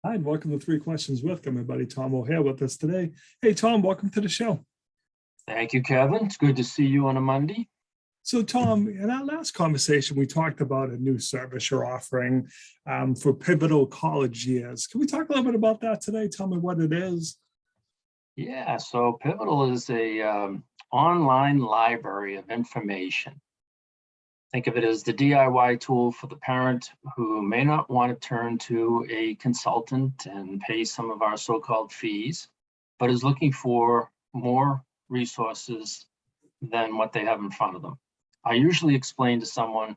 Hi, and welcome to Three Questions with. Got my buddy Tom O'Hare with us today. Hey, Tom, welcome to the show. Thank you, Kevin. It's good to see you on a Monday. So, Tom, in our last conversation, we talked about a new service you're offering for pivotal college years. Can we talk a little bit about that today? Tell me what it is. Yeah, so Pivotal is a online library of information. Think of it as the DIY tool for the parent who may not want to turn to a consultant and pay some of our so-called fees, but is looking for more resources than what they have in front of them. I usually explain to someone,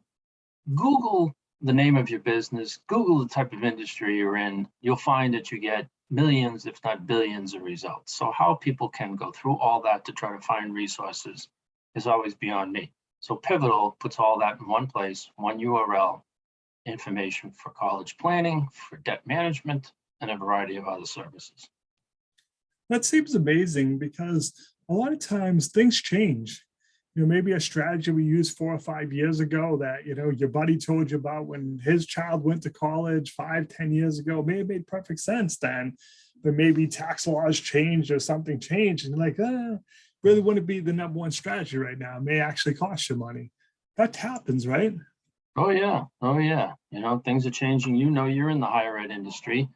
Google the name of your business, Google the type of industry you're in, you'll find that you get millions, if not billions of results. So how people can go through all that to try to find resources is always beyond me. So Pivotal puts all that in one place, one URL, information for college planning, for debt management, and a variety of other services. That seems amazing because a lot of times things change. Maybe a strategy we used 4 or 5 years ago that, your buddy told you about when his child went to college 5, 10 years ago, may have made perfect sense then, but maybe tax laws changed or something changed. And you're like, really wouldn't be the number one strategy right now. It may actually cost you money. That happens, right? Oh yeah. Things are changing. You're in the higher ed industry.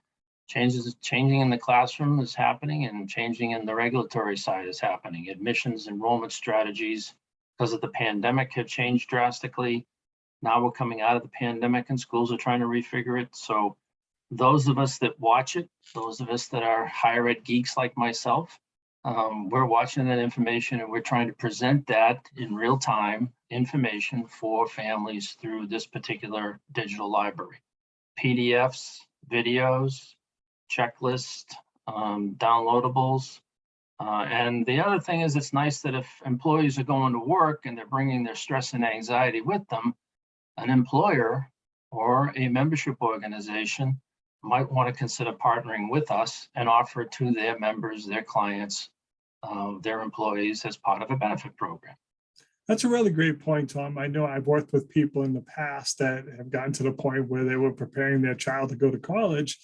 Changing in the classroom is happening, and changing in the regulatory side is happening. Admissions, enrollment strategies, because of the pandemic, have changed drastically. Now we're coming out of the pandemic and schools are trying to refigure it. So those of us that watch it, those of us that are higher ed geeks like myself, we're watching that information and we're trying to present that in real time information for families through this particular digital library. PDFs, videos, checklist, downloadables. And the other thing is, it's nice that if employees are going to work and they're bringing their stress and anxiety with them, an employer or a membership organization might want to consider partnering with us and offer to their members, their clients, their employees as part of a benefit program. That's a really great point, Tom. I know I've worked with people in the past that have gotten to the point where they were preparing their child to go to college.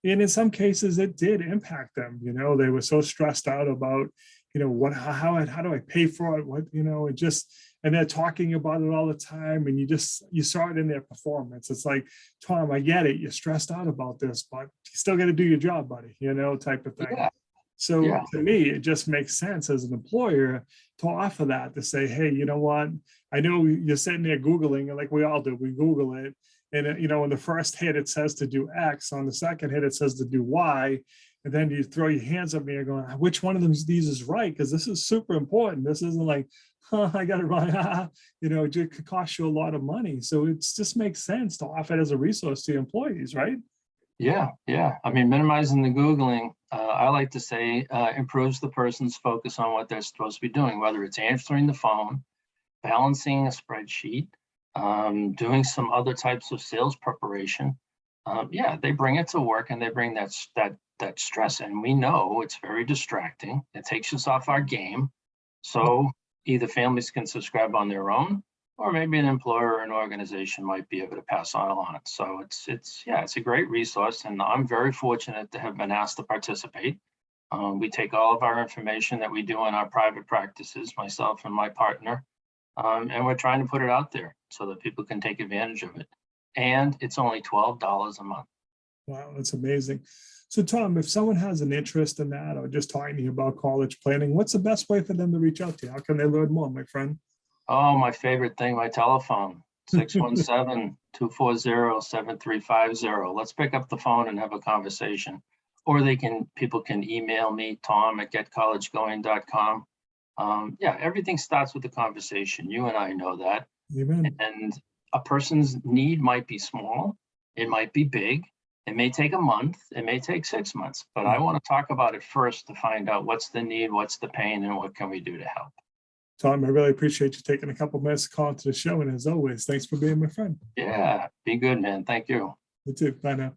And in some cases, it did impact them. They were so stressed out about, how do I pay for it? And they're talking about it all the time. And you saw it in their performance. It's like, Tom, I get it. You're stressed out about this, but you still got to do your job, buddy, type of thing. Yeah. So Yeah. To me, it just makes sense as an employer to offer that, to say, hey, you know what? I know you're sitting there Googling, and like we all do, we Google it. And, in the first hit, it says to do X. On the second hit, it says to do Y. And then you throw your hands up and you're going, which one of these is right? Because this is super important. This isn't like, I got it wrong. It could cost you a lot of money. So it just makes sense to offer it as a resource to employees, right? Yeah. I mean, minimizing the Googling, I like to say, improves the person's focus on what they're supposed to be doing, whether it's answering the phone, balancing a spreadsheet, doing some other types of sales preparation. They bring it to work and they bring that stress. And we know it's very distracting. It takes us off our game. So either families can subscribe on their own, or maybe an employer or an organization might be able to pass on it. So it's a great resource, and I'm very fortunate to have been asked to participate. We take all of our information that we do in our private practices, myself and my partner, and we're trying to put it out there so that people can take advantage of it. And it's only $12 a month. Wow, that's amazing. So Tom, if someone has an interest in that, or just talking to you about college planning, what's the best way for them to reach out to you? How can they learn more, my friend? Oh, my favorite thing, my telephone, 617-240-7350. Let's pick up the phone and have a conversation. Or people can email me, tom@getcollegegoing.com. Everything starts with the conversation. You and I know that. Amen. And a person's need might be small. It might be big. It may take a month. It may take 6 months. But I want to talk about it first to find out what's the need, what's the pain, and what can we do to help. Tom, I really appreciate you taking a couple minutes to call into the show. And as always, thanks for being my friend. Yeah, be good, man. Thank you. You too. Bye now.